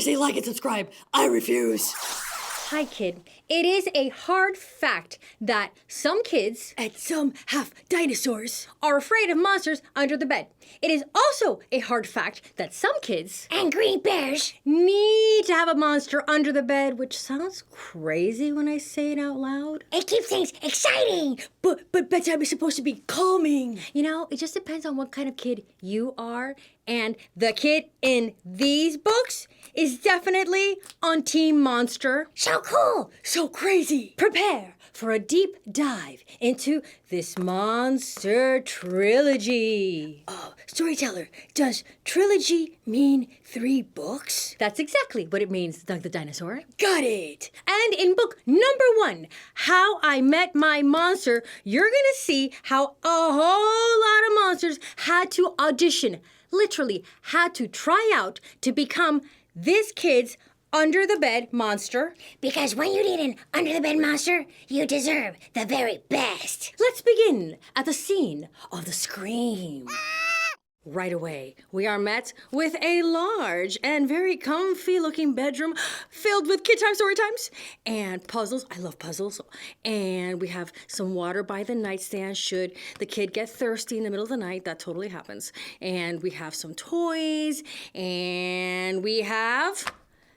say like and subscribe. I refuse. Hi, kid. It is a hard fact that some kids And some half dinosaurs are afraid of monsters under the bed. It is also a hard fact that some kids And green bears. need to have a monster under the bed, which sounds crazy when I say it out loud. It keeps things exciting. But bedtime is supposed to be calming. You know, it just depends on what kind of kid you are. And the kid in these books is definitely on Team Monster. So cool. So crazy. Prepare for a deep dive into this monster trilogy. Storyteller, does trilogy mean 3 books? That's exactly what it means, Doug the Dinosaur. Got it. And in book number 1, How I Met My Monster, you're gonna see how a whole lot of monsters had to audition, literally had to try out to become this kid's under the bed monster. Because when you need an under-the-bed monster, you deserve the very best. Let's begin at the scene of the scream. Right away, we are met with a large and very comfy-looking bedroom filled with KidTime StoryTimes and puzzles. I love puzzles. And we have some water by the nightstand should the kid get thirsty in the middle of the night. That totally happens. And we have some toys. And we have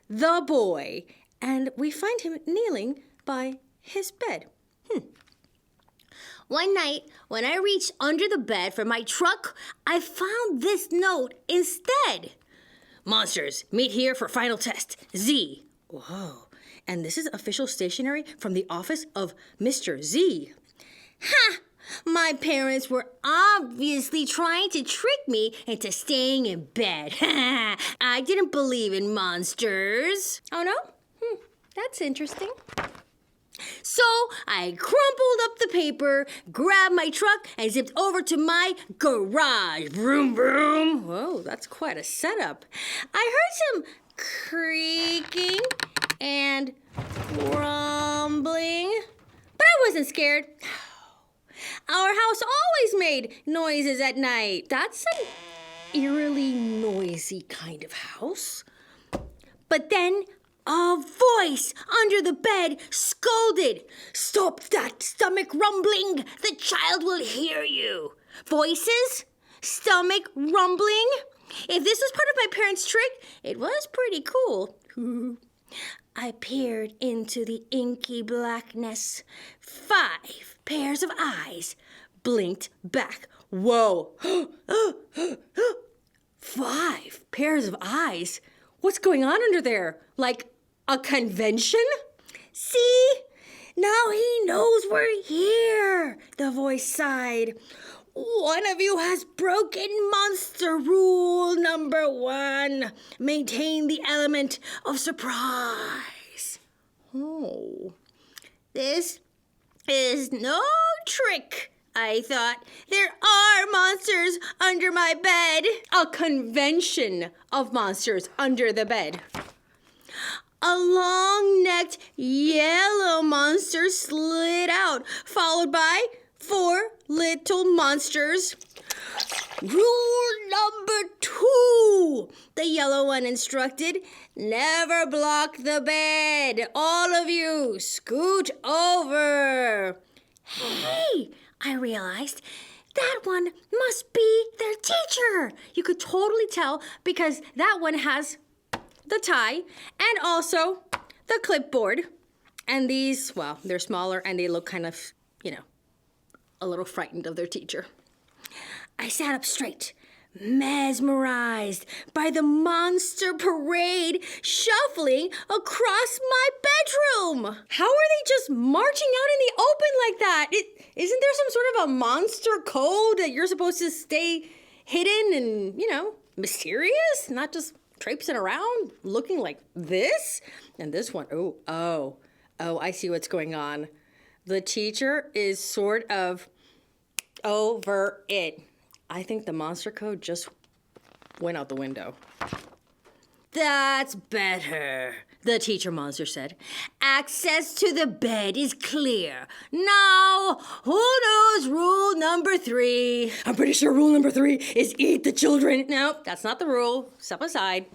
the boy. And we find him kneeling by his bed. One night, when I reached under the bed for my truck, I found this note instead. Monsters, meet here for final test. Z. Whoa. And this is official stationery from the office of Mr. Z. Ha! My parents were obviously trying to trick me into staying in bed. I didn't believe in monsters. Oh, no? That's interesting. So I crumpled up the paper, grabbed my truck, and zipped over to my garage. Vroom, vroom. Whoa, that's quite a setup. I heard some creaking and rumbling, but I wasn't scared. Our house always made noises at night. That's an eerily noisy kind of house. But then a voice under the bed scolded, "Stop that stomach rumbling! The child will hear you." Voices? Stomach rumbling? If this was part of my parents' trick, it was pretty cool. I peered into the inky blackness. 5 pairs of eyes blinked back. Whoa! 5 pairs of eyes? What's going on under there? Like a convention? See? Now he knows we're here, the voice sighed. One of you has broken monster rule number 1. Maintain the element of surprise. Oh, this is no trick, I thought. There are monsters under my bed. A convention of monsters under the bed. A long-necked yellow monster slid out, followed by 4 little monsters. Rule number 2, the yellow one instructed. Never block the bed. All of you, scoot over. Hey, I realized that one must be their teacher. You could totally tell because that one has the tie and also the clipboard. And these, well, they're smaller and they look kind of, a little frightened of their teacher. I sat up straight, mesmerized by the monster parade shuffling across my bedroom. How are they just marching out in the open like that? Isn't there some sort of a monster code that you're supposed to stay hidden and, mysterious? Not just traipsing around looking like this? And this one, oh, I see what's going on. The teacher is sort of over it. I think the monster code just went out the window. That's better, the teacher monster said. Access to the bed is clear. Now, who knows rule number 3? I'm pretty sure rule number 3 is eat the children. No, that's not the rule. Step aside.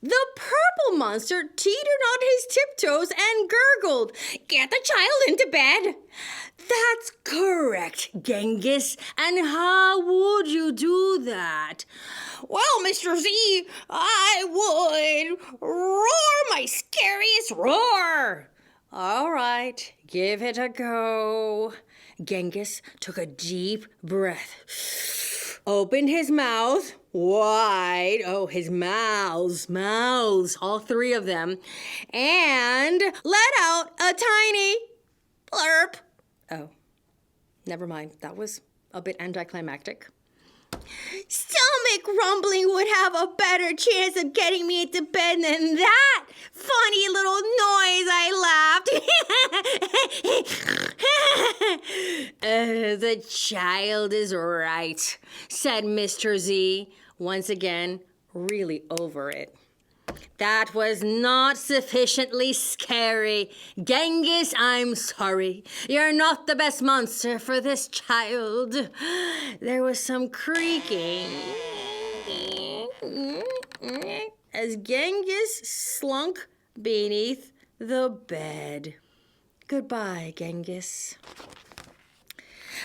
The purple monster teetered on his tiptoes and gurgled, "Get the child into bed." That's correct, Genghis. And how would you do that? Well, Mr. Z, I would roar my scariest roar. All right, give it a go. Genghis took a deep breath, opened his mouth wide, his mouths, all three of them, and let out a tiny blurp. Oh, never mind. That was a bit anticlimactic. Stomach rumbling would have a better chance of getting me into bed than that funny little noise, I laughed. The child is right, said Mr. Z, once again, really over it. That was not sufficiently scary. Genghis, I'm sorry. You're not the best monster for this child. There was some creaking as Genghis slunk beneath the bed. Goodbye, Genghis.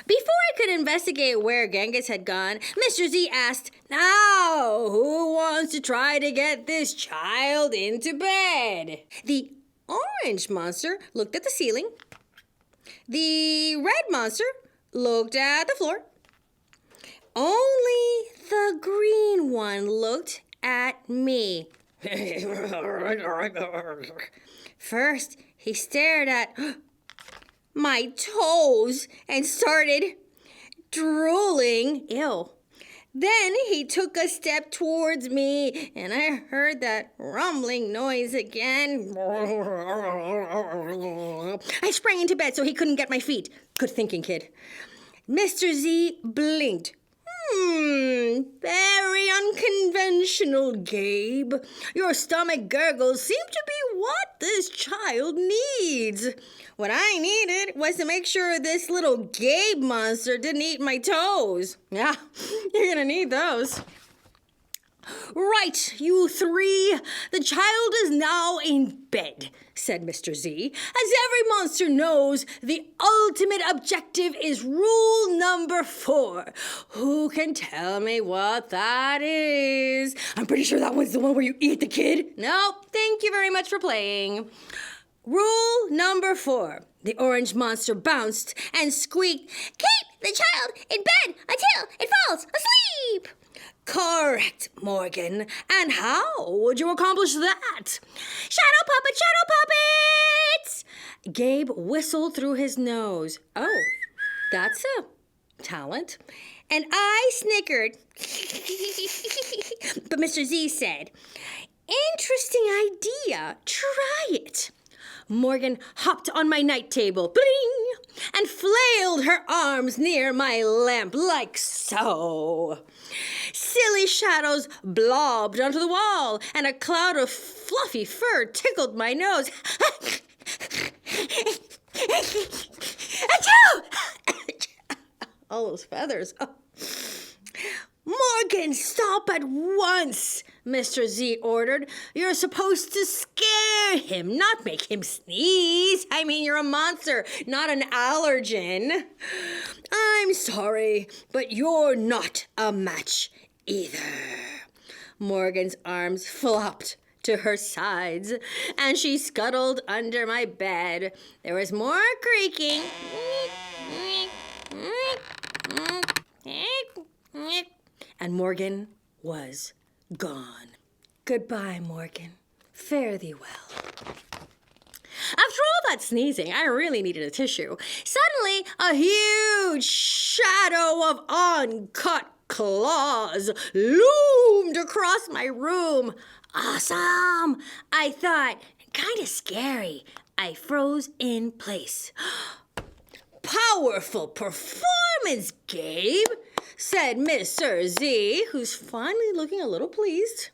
Before I could investigate where Genghis had gone, Mr. Z asked, "Now, who wants to try to get this child into bed?" The orange monster looked at the ceiling. The red monster looked at the floor. Only the green one looked at me. First, he stared at my toes and started drooling. Ew. Then he took a step towards me, and I heard that rumbling noise again. I sprang into bed so he couldn't get my feet. Good thinking, kid. Mr. Z blinked. Very unconventional, Gabe. Your stomach gurgles seem to be what this child needs. What I needed was to make sure this little Gabe monster didn't eat my toes. Yeah, you're gonna need those. Right, you three. The child is now in bed, said Mr. Z. As every monster knows, the ultimate objective is rule number 4. Who can tell me what that is? I'm pretty sure that one's the one where you eat the kid. Nope, thank you very much for playing. Rule number 4. The orange monster bounced and squeaked, "Keep the child in bed until it falls asleep." Correct, Morgan. And how would you accomplish that? Shadow puppet, shadow puppets! Gabe whistled through his nose. Oh, that's a talent. And I snickered. But Mr. Z said, "Interesting idea. Try it." Morgan hopped on my night table, bling, and flailed her arms near my lamp like so. Silly shadows blobbed onto the wall, and a cloud of fluffy fur tickled my nose. Achoo! All those feathers. Oh. Morgan, stop at once, Mr. Z ordered. You're supposed to scare him, not make him sneeze. I mean, you're a monster, not an allergen. I'm sorry, but you're not a match either. Morgan's arms flopped to her sides, and she scuttled under my bed. There was more creaking. And Morgan was gone. Goodbye, Morgan. Fare thee well. After all that sneezing, I really needed a tissue. Suddenly, a huge shadow of uncut claws loomed across my room. Awesome! I thought, kind of scary. I froze in place. Powerful performance, Gabe, said Mr. Z, who's finally looking a little pleased.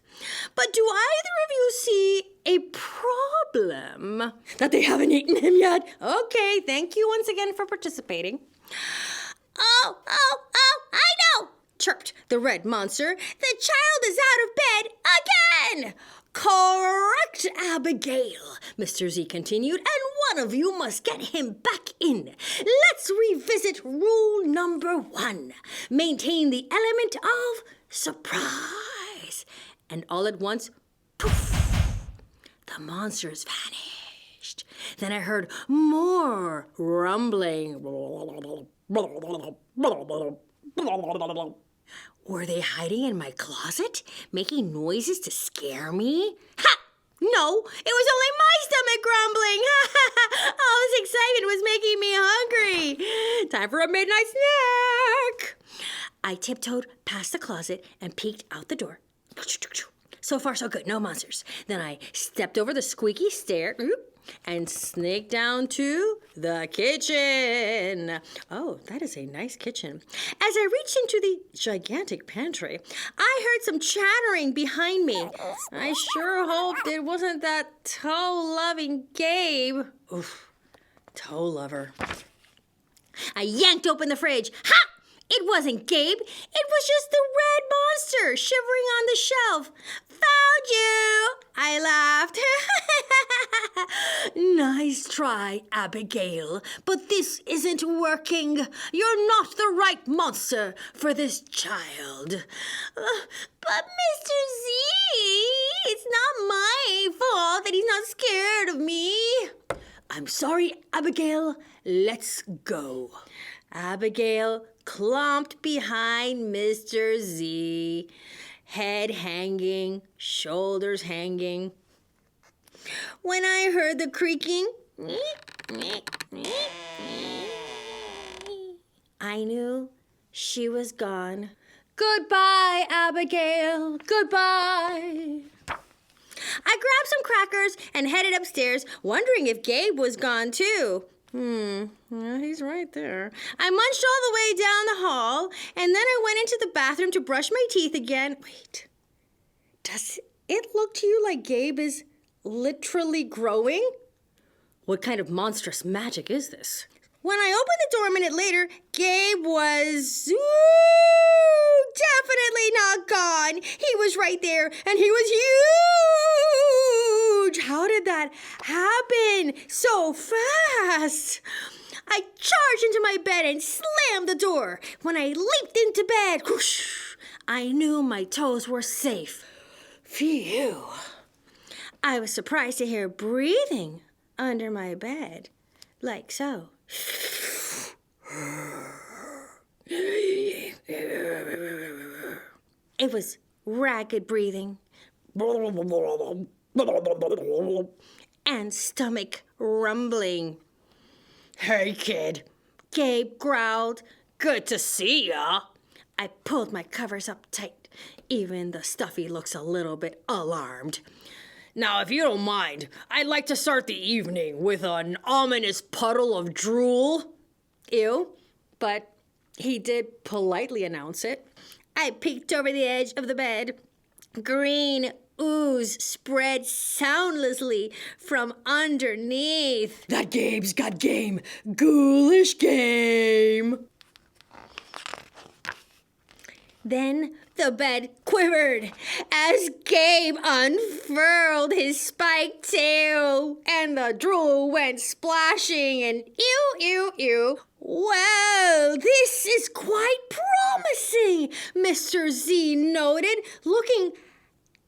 But do either of you see a problem? That they haven't eaten him yet? Okay, thank you once again for participating. Oh, I know, chirped the red monster. The child is out of bed again. Correct, Abigail, Mr. Z continued, and one of you must get him back in. Let's revisit rule number 1. Maintain the element of surprise. And all at once, poof, the monsters vanished. Then I heard more rumbling. Were they hiding in my closet, making noises to scare me? Ha! No, it was only my stomach grumbling. All this excitement was making me hungry. Time for a midnight snack. I tiptoed past the closet and peeked out the door. So far, so good. No monsters. Then I stepped over the squeaky stair and snaked down to the kitchen. Oh, that is a nice kitchen. As I reached into the gigantic pantry, I heard some chattering behind me. I sure hoped it wasn't that toe-loving Gabe. Oof, toe lover. I yanked open the fridge. Ha! It wasn't Gabe. It was just the red monster shivering on the shelf. Found you! I laughed. Nice try, Abigail, but this isn't working. You're not the right monster for this child. But Mr. Z, it's not my fault that he's not scared of me. I'm sorry, Abigail. Let's go. Abigail clumped behind Mr. Z, head hanging, shoulders hanging. When I heard the creaking, I knew she was gone. Goodbye, Abigail. Goodbye. I grabbed some crackers and headed upstairs, wondering if Gabe was gone too. Yeah, he's right there. I munched all the way down the hall, and then I went into the bathroom to brush my teeth again. Wait, does it look to you like Gabe is literally growing? What kind of monstrous magic is this? When I opened the door a minute later, Gabe was definitely not gone. He was right there, and he was huge. How did that happen so fast? I charged into my bed and slammed the door. When I leaped into bed, whoosh, I knew my toes were safe. Phew. I was surprised to hear breathing under my bed, like so. It was ragged breathing and stomach rumbling. Hey, kid, Gabe growled. Good to see ya. I pulled my covers up tight. Even the stuffy looks a little bit alarmed. Now, if you don't mind, I'd like to start the evening with an ominous puddle of drool. Ew, but he did politely announce it. I peeked over the edge of the bed. Green ooze spread soundlessly from underneath. That Gabe's got game. Ghoulish game. Then the bed quivered as Gabe unfurled his spiked tail, and the drool went splashing and ew, ew, ew. Well, this is quite promising, Mr. Z noted, looking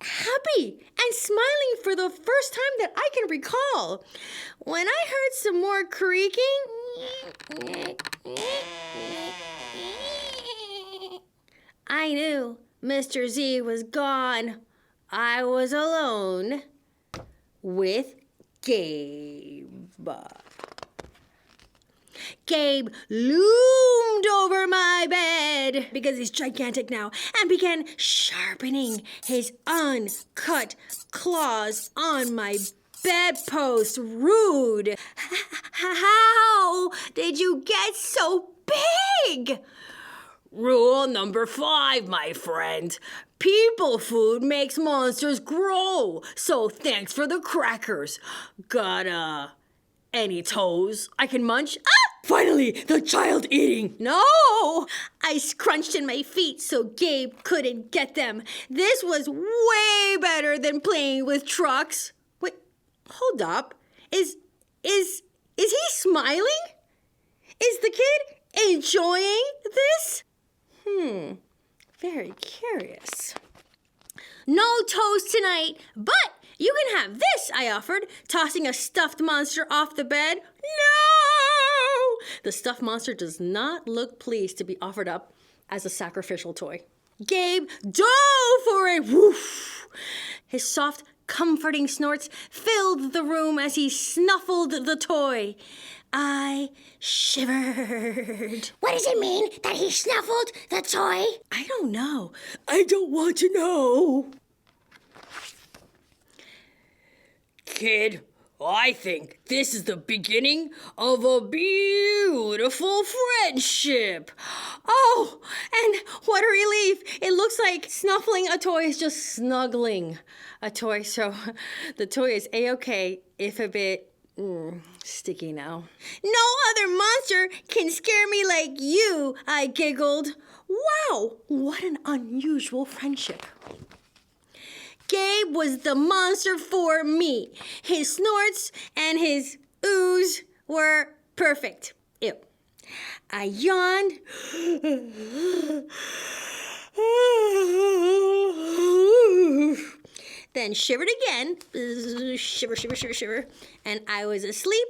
happy and smiling for the first time that I can recall. When I heard some more creaking, I knew Mr. Z was gone. I was alone with Gabe. Gabe loomed over my bed, because he's gigantic now, and began sharpening his uncut claws on my bedpost. Rude. How did you get so big? Rule number 5, my friend. People food makes monsters grow. So thanks for the crackers. Got, any toes I can munch? Ah! Finally, the child eating. No! I scrunched in my feet so Gabe couldn't get them. This was way better than playing with trucks. Wait, hold up. Is he smiling? Is the kid enjoying this? Very curious. No toast tonight, but you can have this, I offered, tossing a stuffed monster off the bed. No! The stuffed monster does not look pleased to be offered up as a sacrificial toy. Gabe dove for it. Woof! His soft, comforting snorts filled the room as he snuffled the toy. I shivered. What does it mean that he snuffled the toy? I don't know. I don't want to know. Kid, I think this is the beginning of a beautiful friendship. Oh, and what a relief. It looks like snuffling a toy is just snuggling a toy. So the toy is A-okay, if a bit sticky now. No other monster can scare me like you, I giggled. Wow, what an unusual friendship. Gabe was the monster for me. His snorts and his oohs were perfect. Ew. I yawned. Then shivered again. Shiver, shiver, shiver, shiver. And I was asleep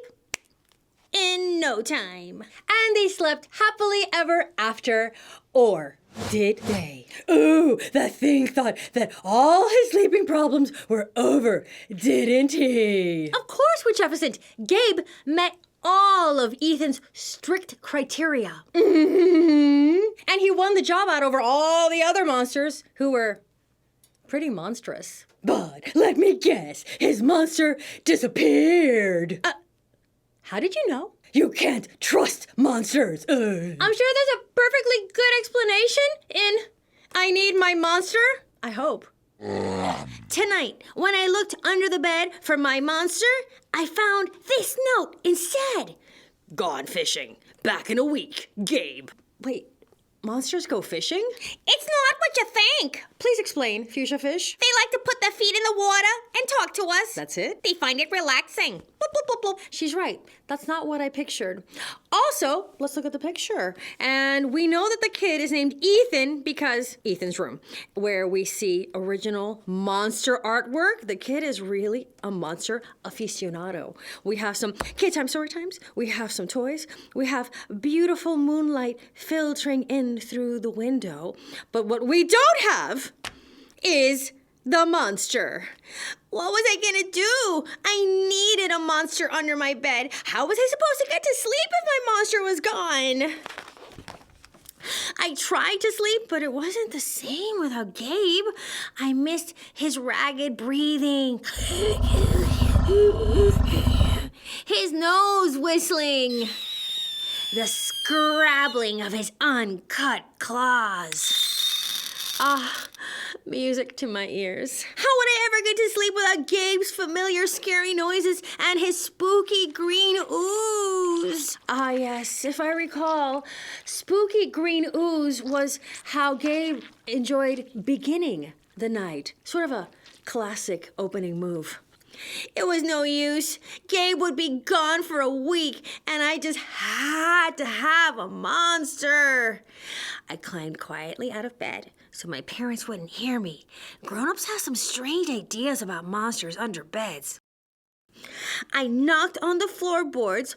in no time. And they slept happily ever after. Or did they? Ooh, that thing thought that all his sleeping problems were over, didn't he? Of course, Witch Jefferson. Gabe met all of Ethan's strict criteria. And he won the job out over all the other monsters who were pretty monstrous. But let me guess, his monster disappeared. How did you know? You can't trust monsters. I'm sure there's a perfectly good explanation in I Need My Monster. I hope. Tonight, when I looked under the bed for my monster, I found this note instead. Gone fishing. Back in a week. Gabe. Wait, monsters go fishing? It's not what you think. Please explain, Fuchsia Fish. They like to put their feet in the water and talk to us. That's it? They find it relaxing. Bloop, bloop, bloop, bloop. She's right. That's not what I pictured. Also, let's look at the picture. And we know that the kid is named Ethan because Ethan's room, where we see original monster artwork. The kid is really a monster aficionado. We have some KidTime StoryTimes. We have some toys. We have beautiful moonlight filtering in through the window. But what we don't have is the monster. What was I gonna do? I needed a monster under my bed. How was I supposed to get to sleep if my monster was gone? I tried to sleep, but it wasn't the same without Gabe. I missed his ragged breathing. His nose whistling. The scrabbling of his uncut claws. Ah, music to my ears. How would I ever get to sleep without Gabe's familiar scary noises and his spooky green ooze? Ah, yes, if I recall, spooky green ooze was how Gabe enjoyed beginning the night. Sort of a classic opening move. It was no use. Gabe would be gone for a week, and I just had to have a monster. I climbed quietly out of bed so my parents wouldn't hear me. Grown-ups have some strange ideas about monsters under beds. I knocked on the floorboards,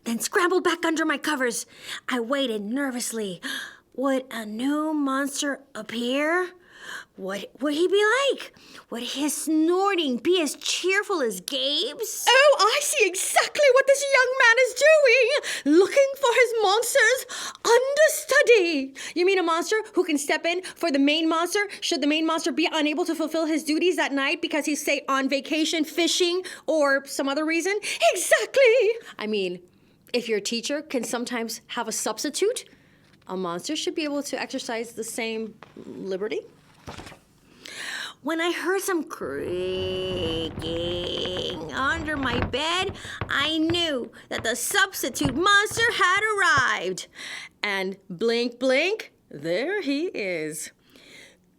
then scrambled back under my covers. I waited nervously. Would a new monster appear? What would he be like? Would his snorting be as cheerful as Gabe's? Oh, I see exactly what this young man is doing. Looking for his monster's understudy. You mean a monster who can step in for the main monster should the main monster be unable to fulfill his duties that night because he's, say, on vacation, fishing, or some other reason? Exactly. I mean, if your teacher can sometimes have a substitute, a monster should be able to exercise the same liberty. When I heard some creaking under my bed, I knew that the substitute monster had arrived. And blink, blink, there he is.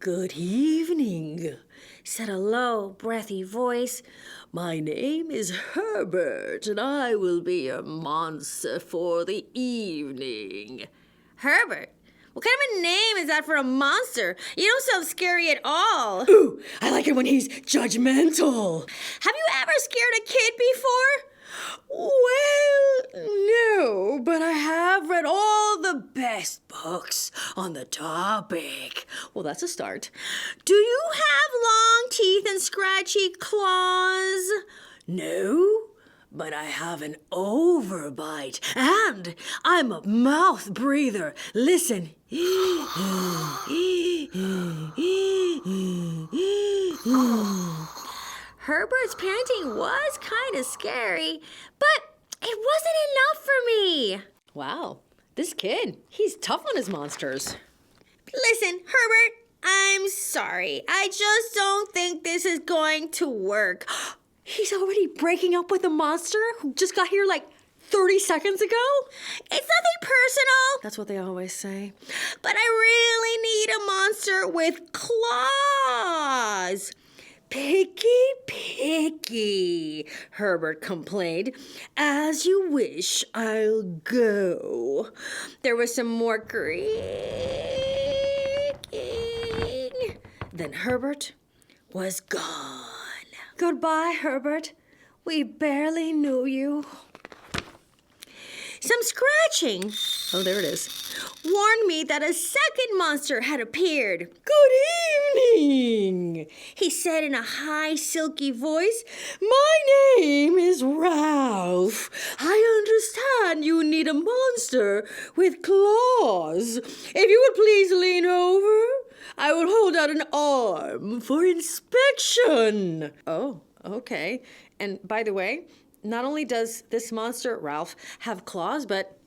"Good evening," said a low, breathy voice. "My name is Herbert, and I will be your monster for the evening." Herbert? What kind of a name is that for a monster? You don't sound scary at all. Ooh, I like it when he's judgmental. Have you ever scared a kid before? Well, no, but I have read all the best books on the topic. Well, that's a start. Do you have long teeth and scratchy claws? No, but I have an overbite, and I'm a mouth breather. Listen. Herbert's panting was kind of scary, but it wasn't enough for me. Wow, this kid, he's tough on his monsters. Listen, Herbert, I'm sorry. I just don't think this is going to work. He's already breaking up with a monster who just got here like 30 seconds ago? It's nothing personal. That's what they always say. But I really need a monster with claws. Picky, picky, Herbert complained. As you wish, I'll go. There was some more creaking. Then Herbert was gone. Goodbye, Herbert. We barely knew you. Some scratching, oh, there it is, warned me that a second monster had appeared. Good evening, he said in a high, silky voice. My name is Ralph. I understand you need a monster with claws. If you would please lean over, I will hold out an arm for inspection. Oh, okay. And by the way, not only does this monster, Ralph, have claws, but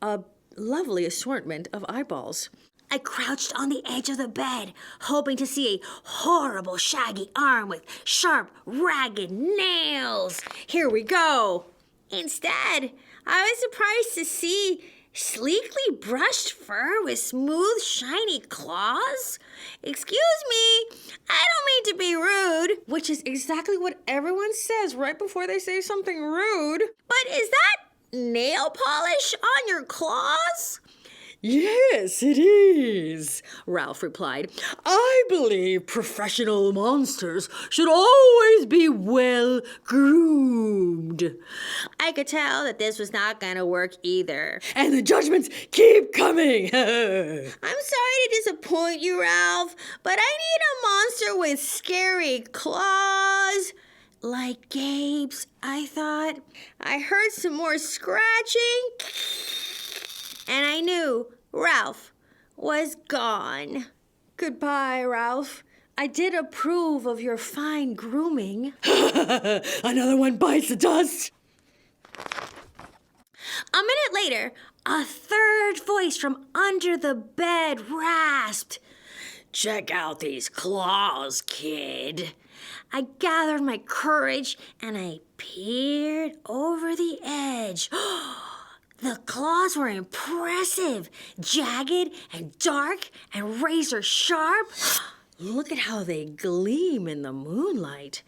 a lovely assortment of eyeballs. I crouched on the edge of the bed, hoping to see a horrible, shaggy arm with sharp, ragged nails. Here we go. Instead, I was surprised to see sleekly brushed fur with smooth, shiny claws. Excuse me, I don't mean to be rude. Which is exactly what everyone says right before they say something rude. But is that nail polish on your claws? Yes, it is, Ralph replied. I believe professional monsters should always be well groomed. I could tell that this was not going to work either. And the judgments keep coming. I'm sorry to disappoint you, Ralph, but I need a monster with scary claws. Like Gabe's, I thought. I heard some more scratching, and I knew Ralph was gone. Goodbye, Ralph. I did approve of your fine grooming. Another one bites the dust. A minute later, a third voice from under the bed rasped, Check out these claws, kid. I gathered my courage and I peered over the edge. The claws were impressive, jagged and dark and razor sharp. Look at how they gleam in the moonlight.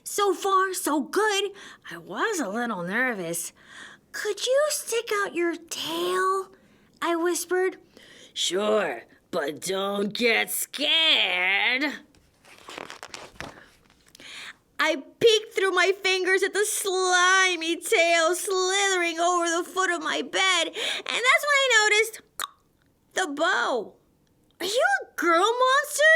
So far, so good. I was a little nervous. Could you stick out your tail? I whispered. Sure, but don't get scared. I peeked through my fingers at the slimy tail slithering over the foot of my bed, and that's when I noticed the bow. Are you a girl monster?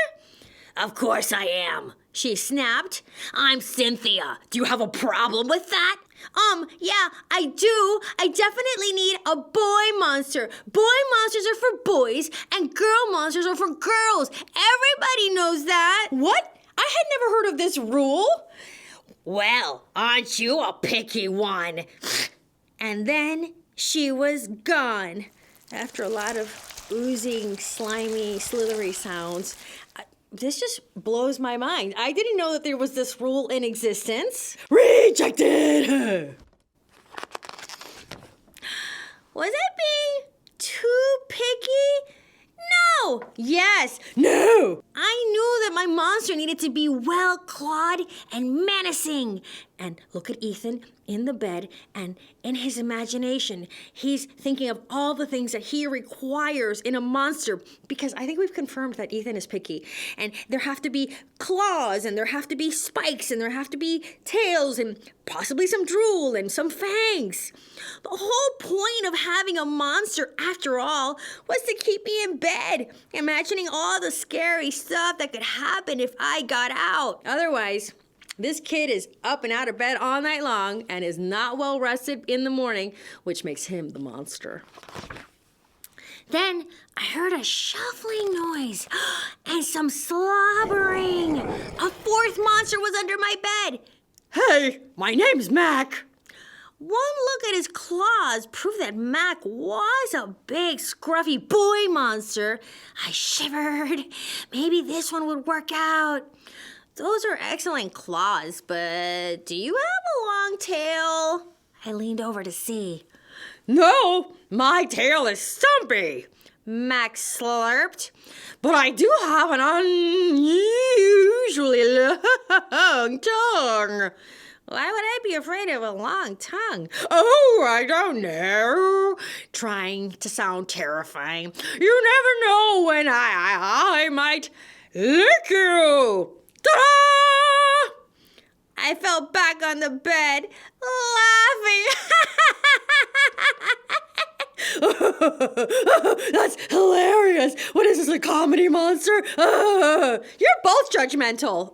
Of course I am, she snapped. I'm Cynthia. Do you have a problem with that? Yeah, I do. I definitely need a boy monster. Boy monsters are for boys, and girl monsters are for girls. Everybody knows that. What? I had never heard of this rule. Well, aren't you a picky one? And then she was gone. After a lot of oozing, slimy, slithery sounds, This just blows my mind. I didn't know that there was this rule in existence. Rejected! Was I being too picky? No! Yes! No! I knew that my monster needed to be well-clawed and menacing. And look at Ethan in the bed, and in his imagination, he's thinking of all the things that he requires in a monster, because I think we've confirmed that Ethan is picky. And there have to be claws, and there have to be spikes, and there have to be tails, and possibly some drool and some fangs. The whole point of having a monster, after all, was to keep me in bed, imagining all the scary stuff that could happen if I got out. Otherwise, this kid is up and out of bed all night long and is not well rested in the morning, which makes him the monster. Then I heard a shuffling noise and some slobbering. A fourth monster was under my bed. Hey, my name's Mac. One look at his claws proved that Mac was a big, scruffy boy monster. I shivered. Maybe this one would work out. Those are excellent claws, but do you have a long tail? I leaned over to see. No, my tail is stumpy. Max slurped. But I do have an unusually long tongue. Why would I be afraid of a long tongue? Oh, I don't know. Trying to sound terrifying. You never know when I might lick you. Ta-da! I fell back on the bed, laughing. That's hilarious. What is this, a comedy monster? You're both judgmental.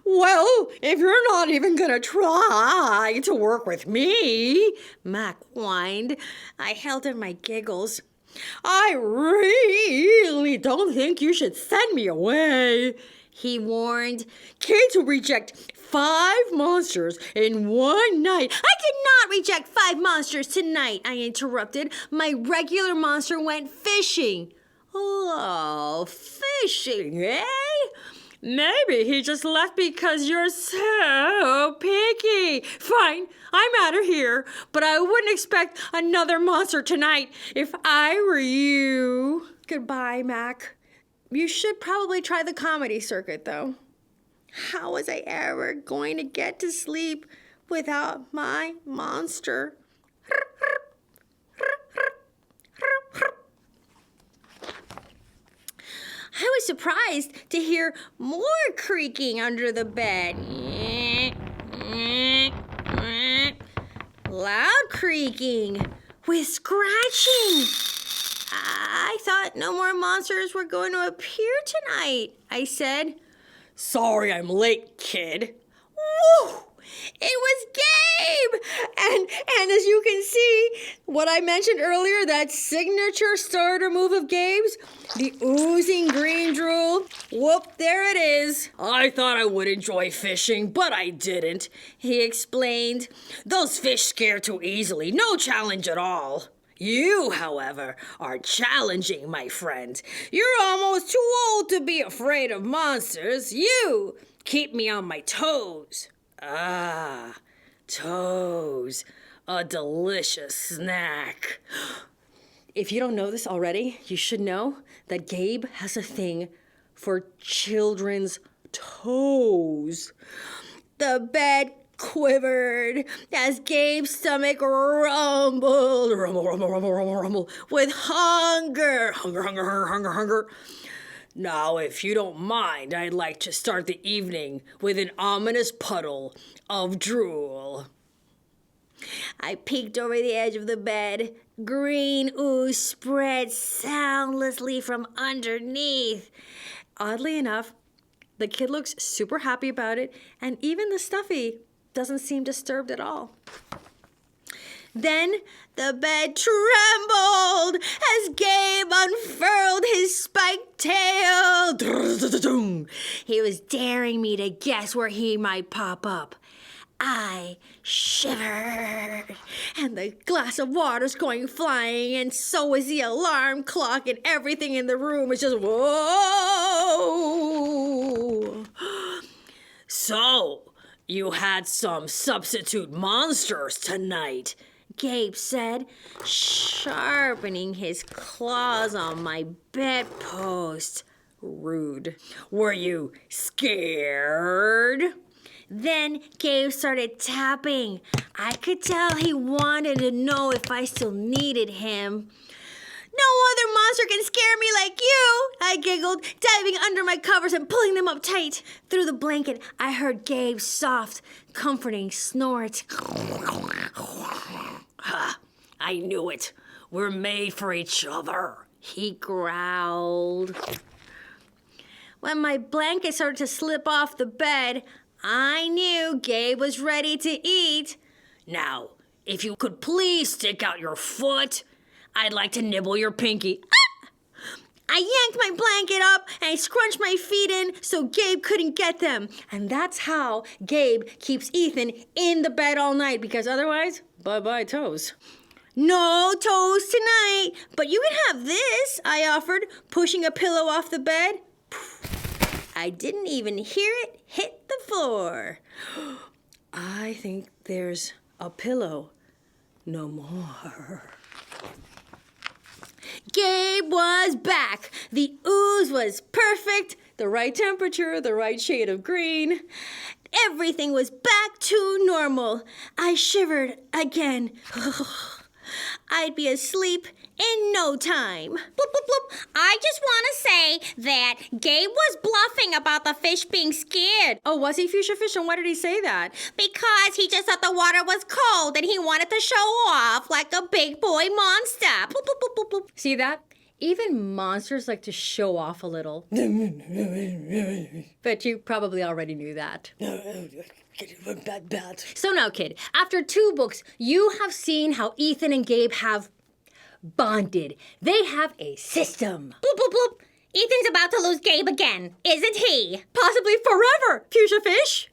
Well, if you're not even gonna try to work with me, Mac whined. I held in my giggles. I really don't think you should send me away, he warned. Kids who reject 5 monsters in one night. I did not reject 5 monsters tonight, I interrupted. My regular monster went fishing. Oh, fishing, eh? Maybe he just left because you're so picky. Fine, I'm out of here, but I wouldn't expect another monster tonight if I were you. Goodbye, Mac. You should probably try the comedy circuit, though. How was I ever going to get to sleep without my monster? I was surprised to hear more creaking under the bed. Loud creaking with scratching. I thought no more monsters were going to appear tonight, I said. Sorry I'm late, kid. Woo! It was Gabe! And as you can see, what I mentioned earlier, that signature starter move of Gabe's, the oozing green drool, whoop, there it is. I thought I would enjoy fishing, but I didn't, he explained. Those fish scare too easily, no challenge at all. You, however, are challenging, my friend. You're almost too old to be afraid of monsters. You keep me on my toes. Ah, toes. A delicious snack. If you don't know this already, you should know that Gabe has a thing for children's toes. The bed quivered as Gabe's stomach rumbled, rumble, with hunger. Hunger. Now, if you don't mind, I'd like to start the evening with an ominous puddle of drool. I peeked over the edge of the bed. Green ooze spread soundlessly from underneath. Oddly enough, the kid looks super happy about it, and even the stuffy doesn't seem disturbed at all. Then the bed trembled as Gabe unfurled his spiked tail. He was daring me to guess where he might pop up. I shivered. And the glass of water's going flying, and so is the alarm clock, and everything in the room is just, whoa. So, you had some substitute monsters tonight, Gabe said, sharpening his claws on my bedpost. Rude. Were you scared? Then Gabe started tapping. I could tell he wanted to know if I still needed him. No other monster can scare me like you, I giggled, diving under my covers and pulling them up tight. Through the blanket, I heard Gabe's soft, comforting snort. I knew it. We're made for each other, he growled. When my blanket started to slip off the bed, I knew Gabe was ready to eat. Now, if you could please stick out your foot, I'd like to nibble your pinky. Ah! I yanked my blanket up and I scrunched my feet in so Gabe couldn't get them. And that's how Gabe keeps Ethan in the bed all night, because otherwise, bye-bye toes. No toes tonight, but you can have this, I offered, pushing a pillow off the bed. I didn't even hear it hit the floor. I think there's a pillow no more. Gabe was back. The ooze was perfect. The right temperature, the right shade of green. Everything was back to normal. I shivered again. I'd be asleep in no time. Bloop, bloop, bloop. I just want to say that Gabe was bluffing about the fish being scared. Oh, was he, Fuchsia Fish? And why did he say that? Because he just thought the water was cold and he wanted to show off like a big boy monster. Bloop, bloop, bloop, bloop, bloop. See that? Even monsters like to show off a little. But you probably already knew that. So now, kid, after 2 books, you have seen how Ethan and Gabe have bonded. They have a system. Bloop, bloop, bloop. Ethan's about to lose Gabe again, isn't he? Possibly forever, Fuchsia Fish.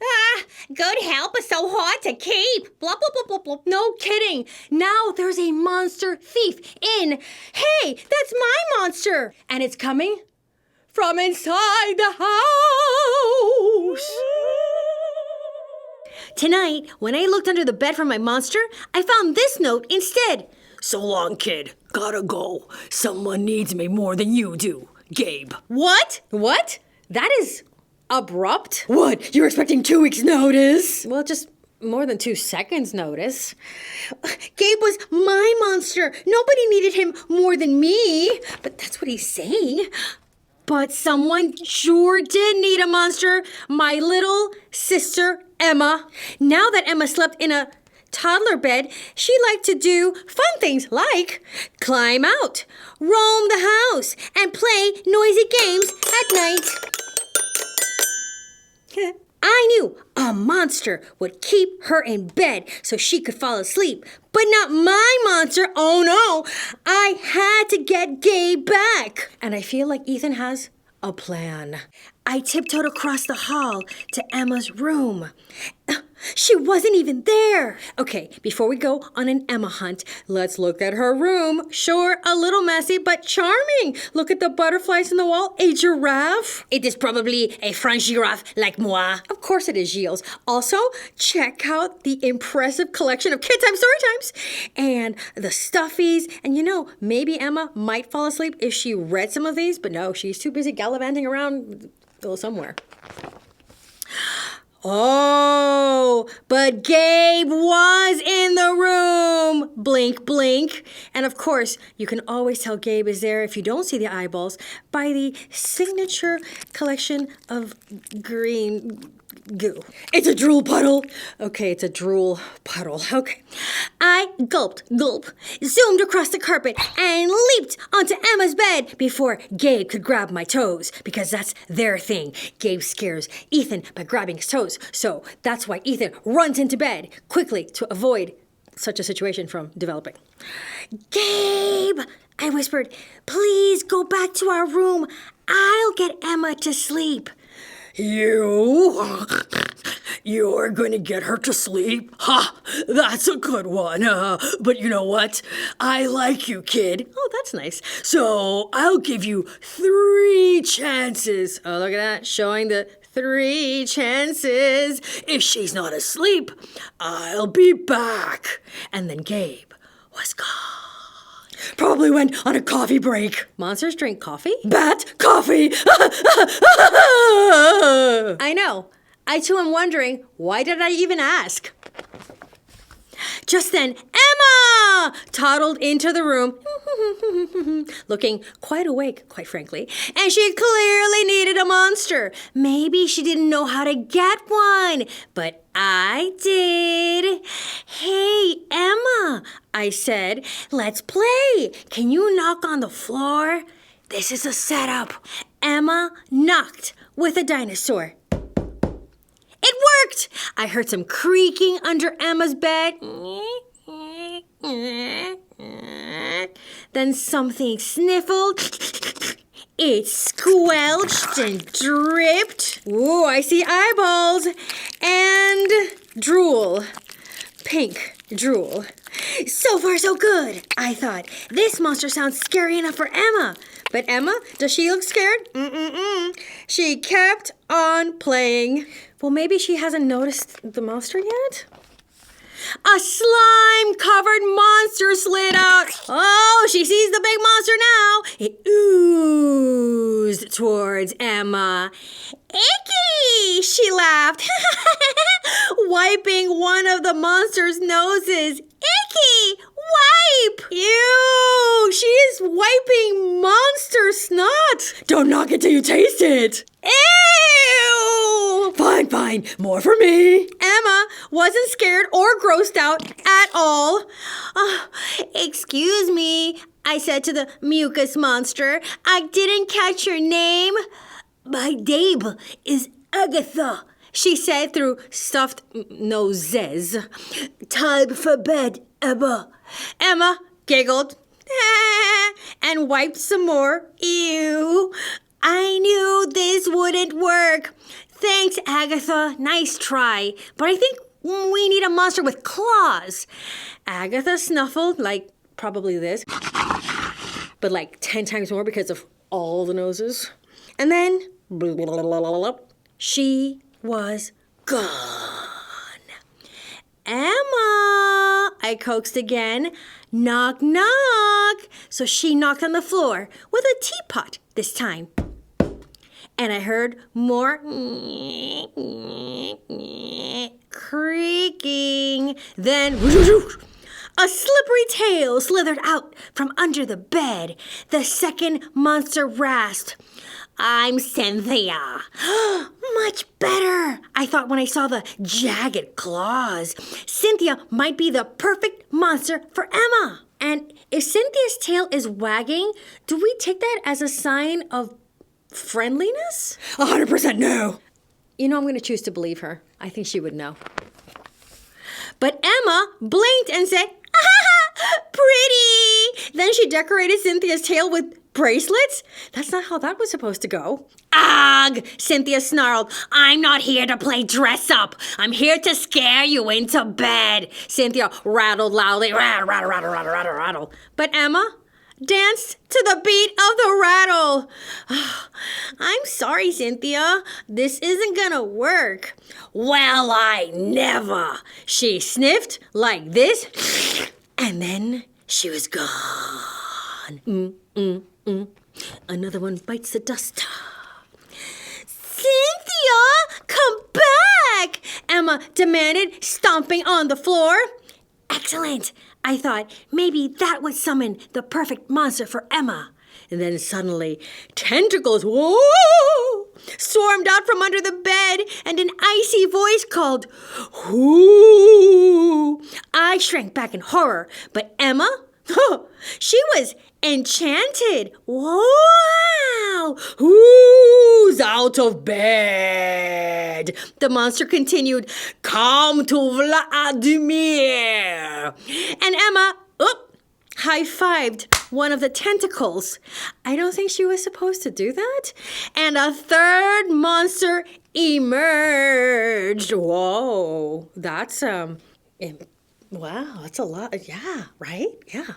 Good help is so hard to keep. Bloop, bloop, bloop, bloop, bloop. No kidding. Now there's a monster thief in. Hey, that's my monster. And it's coming from inside the house. Tonight, when I looked under the bed for my monster, I found this note instead. So long, kid. Gotta go. Someone needs me more than you do. Gabe. What? What? That is abrupt. What? You're expecting 2 weeks' notice? Well, just more than 2 seconds notice. Gabe was my monster. Nobody needed him more than me. But that's what he's saying. But someone sure did need a monster. My little sister, Emma. Now that Emma slept in a toddler bed, she liked to do fun things like climb out, roam the house, and play noisy games at night. I knew a monster would keep her in bed so she could fall asleep, but not my monster. Oh no, I had to get Gabe back. And I feel like Ethan has a plan. I tiptoed across the hall to Emma's room. She wasn't even there. Okay, before we go on an Emma hunt, let's look at her room. Sure, a little messy, but charming. Look at the butterflies in the wall. A giraffe. It is probably a French giraffe like moi. Of course it is, Gilles. Also, check out the impressive collection of KidTime StoryTimes and the stuffies. And you know, maybe Emma might fall asleep if she read some of these, but no, she's too busy gallivanting around somewhere. Oh, but Gabe was in the room. Blink, blink. And of course, you can always tell Gabe is there if you don't see the eyeballs by the signature collection of green goo. It's a drool puddle. Okay, it's a drool puddle. Okay. I gulped, gulp, zoomed across the carpet, and leaped onto Emma's bed before Gabe could grab my toes, because that's their thing. Gabe scares Ethan by grabbing his toes, so that's why Ethan runs into bed quickly to avoid such a situation from developing. Gabe, I whispered, please go back to our room. I'll get Emma to sleep. You're going to get her to sleep? Ha! That's a good one. But you know what? I like you, kid. Oh, that's nice. So I'll give you 3 chances. Oh, look at that. Showing the 3 chances. If she's not asleep, I'll be back. And then Gabe was gone. Probably went on a coffee break. Monsters drink coffee? Bat coffee! I know. I too am wondering, why did I even ask? Just then, Emma toddled into the room, looking quite awake, quite frankly, and she clearly needed a monster. Maybe she didn't know how to get one, but I did. Hey, Emma, I said, let's play. Can you knock on the floor? This is a setup. Emma knocked with a dinosaur. It worked! I heard some creaking under Emma's bed. Then something sniffled. It squelched and dripped. Ooh, I see eyeballs. And drool. Pink drool. So far, so good, I thought. This monster sounds scary enough for Emma. But Emma, does she look scared? She kept on playing. Well, maybe she hasn't noticed the monster yet? A slime-covered monster slid out. Oh, she sees the big monster now. It oozed towards Emma. Icky, she laughed, wiping one of the monster's noses. Icky, wipe. Ew, she is wiping monster snot. Don't knock it till you taste it. Ew. Fine. More for me. Emma wasn't scared or grossed out at all. Excuse me, I said to the mucus monster. I didn't catch your name. My name is Agatha, she said through stuffed noses. Time for bed, Emma. Emma giggled and wiped some more. Ew. I knew this wouldn't work. Thanks, Agatha. Nice try. But I think we need a monster with claws. Agatha snuffled, like probably this, but like 10 times more because of all the noses. And then she was gone. Emma, I coaxed again. Knock, knock. So she knocked on the floor with a teapot this time. And I heard more creaking. Then a slippery tail slithered out from under the bed. The second monster rasped. I'm Cynthia. Much better, I thought when I saw the jagged claws. Cynthia might be the perfect monster for Emma. And if Cynthia's tail is wagging, do we take that as a sign of friendliness? 100% no. You know, I'm going to choose to believe her. I think she would know. But Emma blinked and said, ah, pretty. Then she decorated Cynthia's tail with bracelets? That's not how that was supposed to go. Ugh, Cynthia snarled. I'm not here to play dress up. I'm here to scare you into bed. Cynthia rattled loudly. Rattle, rattle, rattle, rattle, rattle, rattle. But Emma danced to the beat of the rattle. I'm sorry, Cynthia. This isn't gonna work. Well, I never. She sniffed like this, and then she was gone. Another one bites the dust. Cynthia, come back! Emma demanded, stomping on the floor. Excellent. I thought maybe that would summon the perfect monster for Emma. And then suddenly, tentacles, whoa, swarmed out from under the bed, and an icy voice called, whoo. I shrank back in horror, but Emma, she was enchanted. Wow! Who's out of bed? The monster continued, come to Vladimir. And Emma, high-fived one of the tentacles. I don't think she was supposed to do that. And a third monster emerged. Whoa, that's wow, that's a lot. Yeah, right? Yeah.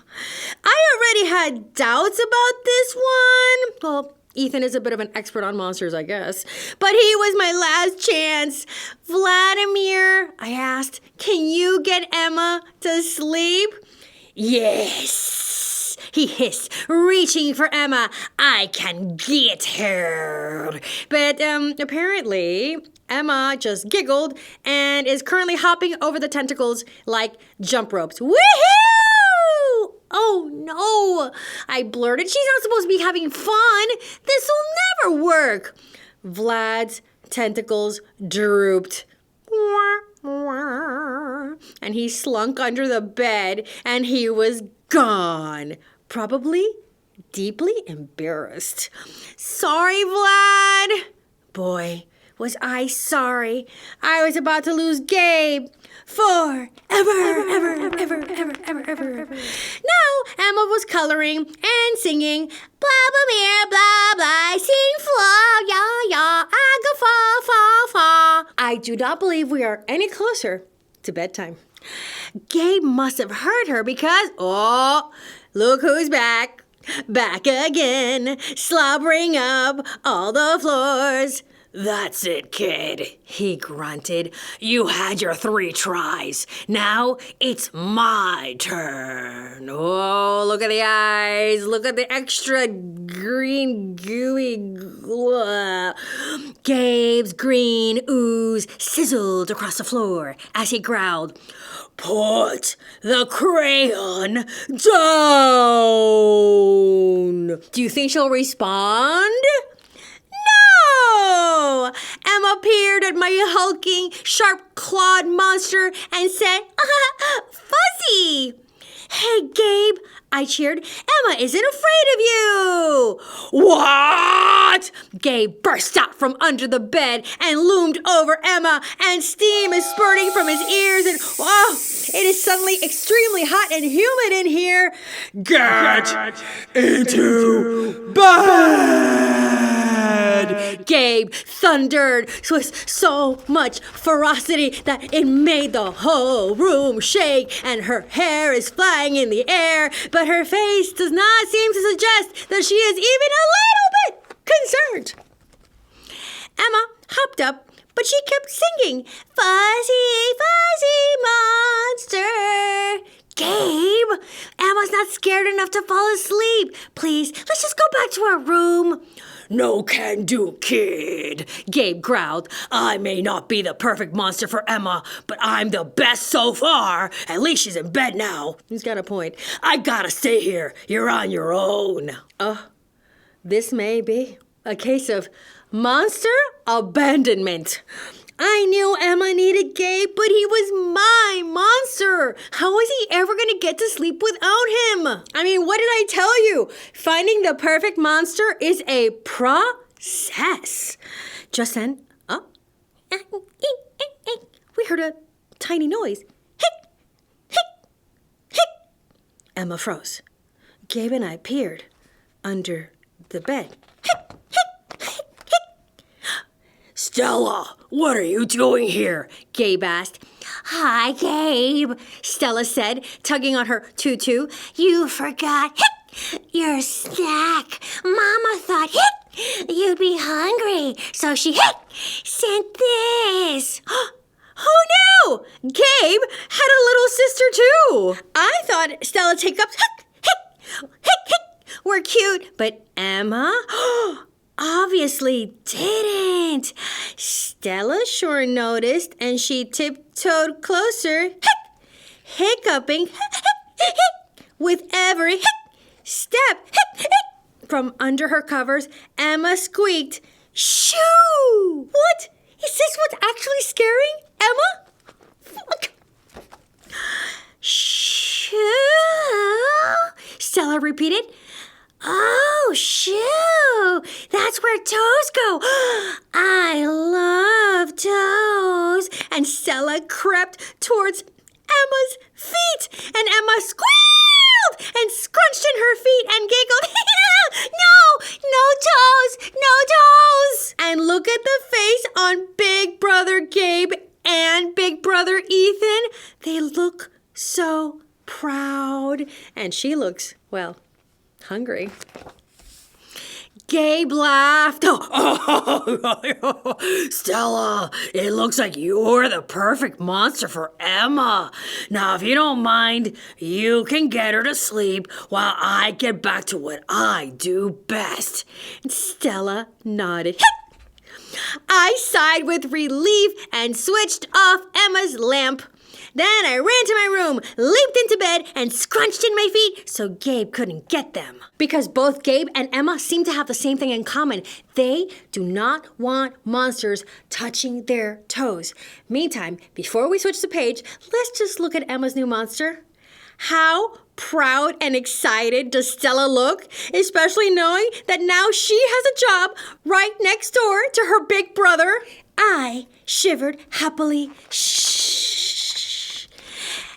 I already had doubts about this one. Well, Ethan is a bit of an expert on monsters, I guess. But he was my last chance. Vladimir, I asked, can you get Emma to sleep? Yes, he hissed, reaching for Emma. I can get her. But apparently, Emma just giggled and is currently hopping over the tentacles like jump ropes. Woohoo! Oh no! I blurted. She's not supposed to be having fun. This'll never work. Vlad's tentacles drooped. And he slunk under the bed and he was gone. Probably deeply embarrassed. Sorry, Vlad. Boy, was I sorry. I was about to lose Gabe. Forever. Now, Emma was coloring and singing, blah, blah, blah, blah, blah, sing, flaw, ya, ya, aga, fa, fa, fa. I do not believe we are any closer to bedtime. Gabe must have heard her because, oh, look who's back. Back again, slobbering up all the floors. That's it, kid, he grunted. You had your 3 tries. Now it's my turn. Oh, look at the eyes. Look at the extra green gooey glue. Gabe's green ooze sizzled across the floor as he growled, put the crayon down. Do you think she'll respond? No! Emma peered at my hulking, sharp-clawed monster and said, Fuzzy! Hey, Gabe, I cheered. Emma isn't afraid of you! What? Gabe burst out from under the bed and loomed over Emma, and steam is spurting from his ears, and it is suddenly extremely hot and humid in here. Get into bed! Gabe thundered with so much ferocity that it made the whole room shake, and her hair is flying in the air, but her face does not seem to suggest that she is even a little bit concerned. Emma hopped up, but she kept singing, Fuzzy, fuzzy monster. Gabe, Emma's not scared enough to fall asleep. Please, let's just go back to our room. No can do, kid, Gabe growled. I may not be the perfect monster for Emma, but I'm the best so far. At least she's in bed now. He's got a point. I gotta stay here. You're on your own. This may be a case of monster abandonment. I knew Emma needed Gabe, but he was my monster. How was he ever going to get to sleep without him? I mean, what did I tell you? Finding the perfect monster is a process. Just then, we heard a tiny noise. Hick, hick, hick. Emma froze. Gabe and I peered under the bed. Hick, hick, hick, hick. Stella, what are you doing here? Gabe asked. Hi, Gabe, Stella said, tugging on her tutu. You forgot your snack. Mama thought you'd be hungry, so she sent this. Oh no! Gabe had a little sister too. I thought Stella take-ups were cute, but Emma obviously didn't. Stella sure noticed, and she tiptoed closer, hiccuping with every step. From under her covers, Emma squeaked, shoo! What? Is this what's actually scaring Emma? Shoo! Stella repeated. Oh, shoo! That's where toes go. I love toes. And Stella crept towards Emma's feet, and Emma squealed and scrunched in her feet and giggled. No toes, no toes. And look at the face on And she looks, well, hungry. Gabe laughed. Stella, it looks like you're the perfect monster for Emma. Now, if you don't mind, you can get her to sleep while I get back to what I do best. Stella nodded. I sighed with relief and switched off Emma's lamp. Then I ran to my room, leaped into bed, and scrunched in my feet so Gabe couldn't get them. Because both Gabe and Emma seem to have the same thing in common. They do not want monsters touching their toes. Meantime, before we switch the page, let's just look at Emma's new monster. How proud and excited does Stella look, especially knowing that now she has a job right next door to her big brother? I shivered happily. Shh.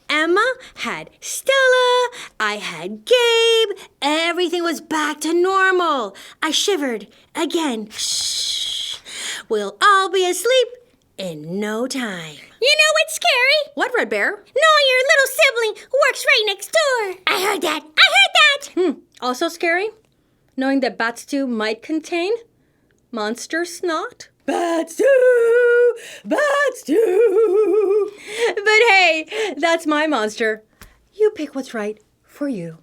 Emma had Stella, I had Gabe, everything was back to normal. I shivered again. Shh. We'll all be asleep in no time. You know what's scary? What, Red Bear? No, your little sibling who works right next door. I heard that. Also scary? Knowing that bat stew might contain monster snot? Bat stew! Bat stew! But hey, that's my monster. You pick what's right for you.